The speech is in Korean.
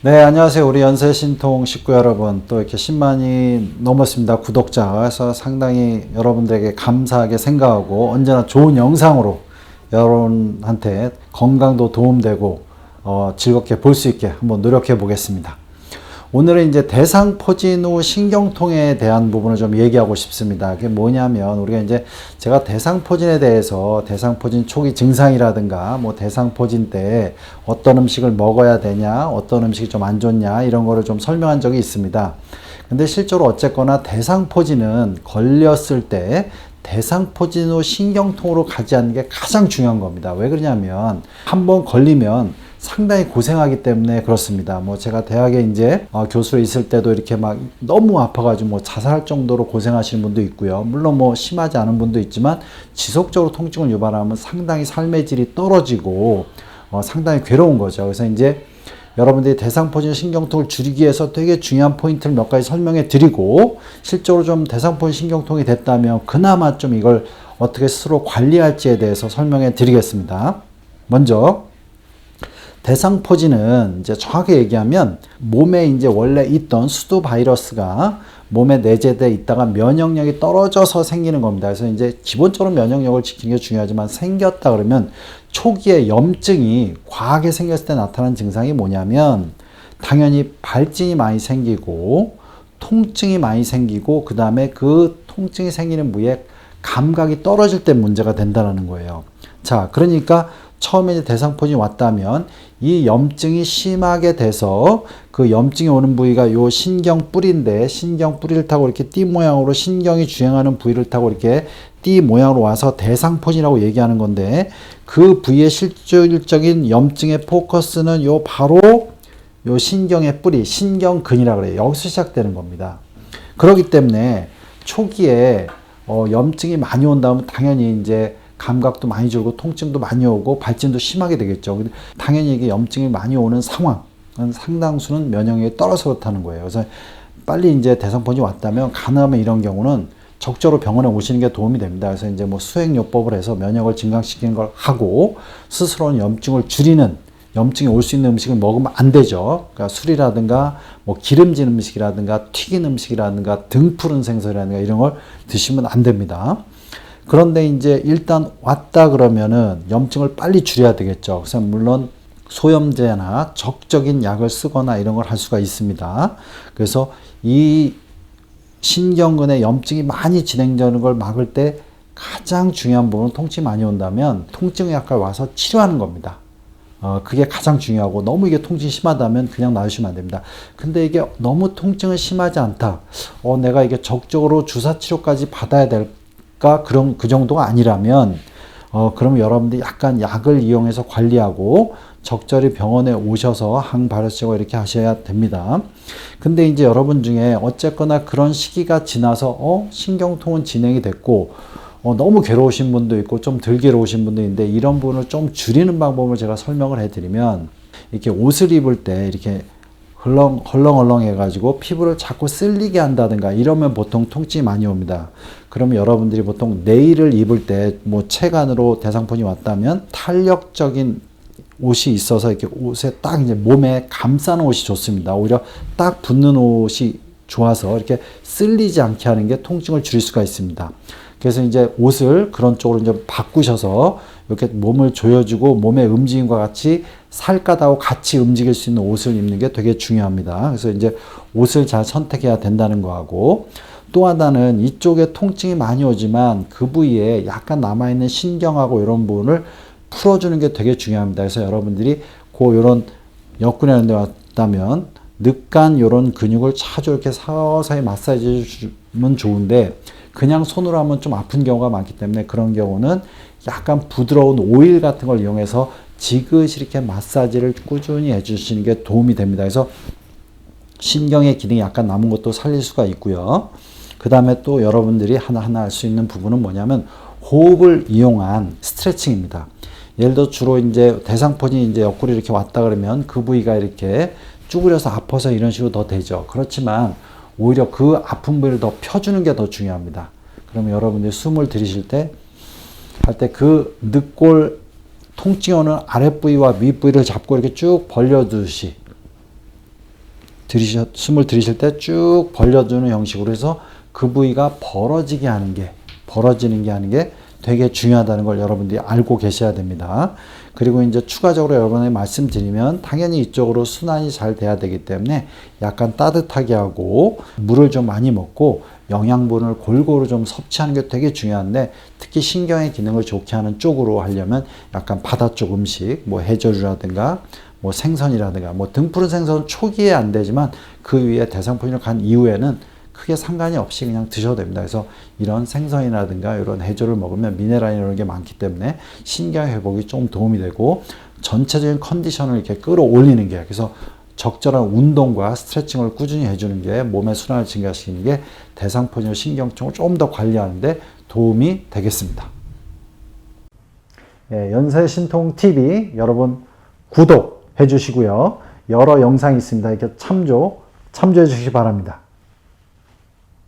네, 안녕하세요. 우리 연세신통 식구 여러분. 또 이렇게 10만이 넘었습니다. 구독자가. 그래서 상당히 여러분들에게 감사하게 생각하고 언제나 좋은 영상으로 여러분한테 건강도 도움되고 즐겁게 볼 수 있게 한번 노력해 보겠습니다. 오늘은 이제 대상포진 후 신경통에 대한 부분을 좀 얘기하고 싶습니다. 그게 뭐냐면 우리가 이제 제가 대상포진에 대해서 대상포진 초기 증상이라든가 뭐 대상포진 때 어떤 음식을 먹어야 되냐, 어떤 음식이 좀 안 좋냐 이런 거를 좀 설명한 적이 있습니다. 근데 실제로 어쨌거나 대상포진은 걸렸을 때 대상포진 후 신경통으로 가지 않는 게 가장 중요한 겁니다. 왜 그러냐면 한번 걸리면 상당히 고생하기 때문에 그렇습니다. 뭐 제가 대학에 이제 교수로 있을 때도 이렇게 막 너무 아파가지고 뭐 자살할 정도로 고생하시는 분도 있고요. 물론 뭐 심하지 않은 분도 있지만 지속적으로 통증을 유발하면 상당히 삶의 질이 떨어지고 상당히 괴로운 거죠. 그래서 이제 여러분들이 대상포진 신경통을 줄이기 위해서 되게 중요한 포인트를 몇 가지 설명해 드리고 실제로 좀 대상포진 신경통이 됐다면 그나마 좀 이걸 어떻게 스스로 관리할지에 대해서 설명해 드리겠습니다. 먼저 대상포진은 이제 정확히 얘기하면 몸에 이제 원래 있던 수두 바이러스가 몸에 내재돼 있다가 면역력이 떨어져서 생기는 겁니다. 그래서 이제 기본적으로 면역력을 지키는 게 중요하지만 생겼다 그러면 초기에 염증이 과하게 생겼을 때 나타나는 증상이 뭐냐면 당연히 발진이 많이 생기고 통증이 많이 생기고 그 다음에 그 통증이 생기는 부위에 감각이 떨어질 때 문제가 된다는 거예요. 자, 그러니까 처음에 이제 대상포진이 왔다면 이 염증이 심하게 돼서 그 염증이 오는 부위가 요 신경 뿔인데 신경 뿔을 타고 이렇게 띠 모양으로 신경이 주행하는 부위를 타고 이렇게 띠 모양으로 와서 대상포진이라고 얘기하는 건데 그 부위의 실질적인 염증의 포커스는 요 바로 요 신경의 뿌리, 신경근이라고 그래요. 여기서 시작되는 겁니다. 그렇기 때문에 초기에 염증이 많이 온다면 당연히 이제 감각도 많이 줄고 통증도 많이 오고 발진도 심하게 되겠죠. 근데 당연히 이게 염증이 많이 오는 상황은 상당수는 면역력이 떨어져서 그렇다는 거예요. 그래서 빨리 이제 대상포진이 왔다면 가능하면 이런 경우는 적절히 병원에 오시는 게 도움이 됩니다. 그래서 이제 뭐 수액요법을 해서 면역을 증강시키는 걸 하고 스스로는 염증을 줄이는 염증이 올 수 있는 음식을 먹으면 안 되죠. 그러니까 술이라든가 뭐 기름진 음식이라든가 튀긴 음식이라든가 등 푸른 생선이라든가 이런 걸 드시면 안 됩니다. 그런데 이제 일단 왔다 그러면은 염증을 빨리 줄여야 되겠죠. 그래서 물론 소염제나 적적인 약을 쓰거나 이런 걸 할 수가 있습니다. 그래서 이 신경근에 염증이 많이 진행되는 걸 막을 때 가장 중요한 부분은 통증이 많이 온다면 통증의 약을 와서 치료하는 겁니다. 그게 가장 중요하고 너무 이게 통증이 심하다면 그냥 놔주시면 안 됩니다. 근데 이게 너무 통증은 심하지 않다. 내가 이게 적극적으로 주사 치료까지 받아야 될까? 그 정도가 아니라면 그럼 여러분들이 약간 약을 이용해서 관리하고 적절히 병원에 오셔서 항바이러스 제거 이렇게 하셔야 됩니다. 근데 이제 여러분 중에 어쨌거나 그런 시기가 지나서 신경통은 진행이 됐고 너무 괴로우신 분도 있고 좀 덜 괴로우신 분도 있는데 이런 부분을 좀 줄이는 방법을 제가 설명을 해드리면 이렇게 옷을 입을 때 이렇게 헐렁헐렁 해가지고 피부를 자꾸 쓸리게 한다든가 이러면 보통 통증이 많이 옵니다. 그러면 여러분들이 보통 네일을 입을 때 뭐 체간으로 대상포진이 왔다면 탄력적인 옷이 있어서 이렇게 옷에 딱 이제 몸에 감싸는 옷이 좋습니다. 오히려 딱 붙는 옷이 좋아서 이렇게 쓸리지 않게 하는 게 통증을 줄일 수가 있습니다. 그래서 이제 옷을 그런 쪽으로 이제 바꾸셔서 이렇게 몸을 조여주고 몸의 움직임과 같이 살갗하고 같이 움직일 수 있는 옷을 입는 게 되게 중요합니다. 그래서 이제 옷을 잘 선택해야 된다는 거하고 또 하나는 이쪽에 통증이 많이 오지만 그 부위에 약간 남아있는 신경하고 이런 부분을 풀어주는 게 되게 중요합니다. 그래서 여러분들이 이런 옆구리에 왔다면 늑간 이런 근육을 자주 이렇게 서서히 마사지 해주면 좋은데 그냥 손으로 하면 좀 아픈 경우가 많기 때문에 그런 경우는 약간 부드러운 오일 같은 걸 이용해서 지그시 이렇게 마사지를 꾸준히 해주시는 게 도움이 됩니다. 그래서 신경의 기능이 약간 남은 것도 살릴 수가 있고요. 그 다음에 또 여러분들이 하나하나 할 수 있는 부분은 뭐냐면 호흡을 이용한 스트레칭입니다. 예를 들어 주로 이제 대상포진이 이제 옆구리 이렇게 왔다 그러면 그 부위가 이렇게 쭈그려서 아파서 이런 식으로 더 되죠. 그렇지만 오히려 그 아픈 부위를 더 펴주는 게 더 중요합니다. 그러면 여러분들이 숨을 들이실 때 할 때 그 늑골 통증이 오는 아랫부위와 윗부위를 잡고 이렇게 쭉 벌려두듯이 숨을 들이실 때 쭉 벌려주는 형식으로 해서 그 부위가 벌어지는 게 되게 중요하다는 걸 여러분들이 알고 계셔야 됩니다. 그리고 이제 추가적으로 여러분에게 말씀드리면 당연히 이쪽으로 순환이 잘 돼야 되기 때문에 약간 따뜻하게 하고 물을 좀 많이 먹고 영양분을 골고루 좀 섭취하는 게 되게 중요한데 특히 신경의 기능을 좋게 하는 쪽으로 하려면 약간 바다 쪽 음식, 뭐 해조류라든가 뭐 생선이라든가 뭐 등푸른 생선은 초기에 안 되지만 그 위에 대상포진을 간 이후에는 크게 상관이 없이 그냥 드셔도 됩니다. 그래서 이런 생선이라든가 이런 해조를 먹으면 미네랄 이런 게 많기 때문에 신경 회복이 좀 도움이 되고 전체적인 컨디션을 이렇게 끌어올리는 게 그래서 적절한 운동과 스트레칭을 꾸준히 해주는 게 몸의 순환을 증가시키는 게 대상포진을 신경통을 좀 더 관리하는 데 도움이 되겠습니다. 예, 연세신통TV 여러분 구독해 주시고요. 여러 영상이 있습니다. 이렇게 참조해 주시기 바랍니다.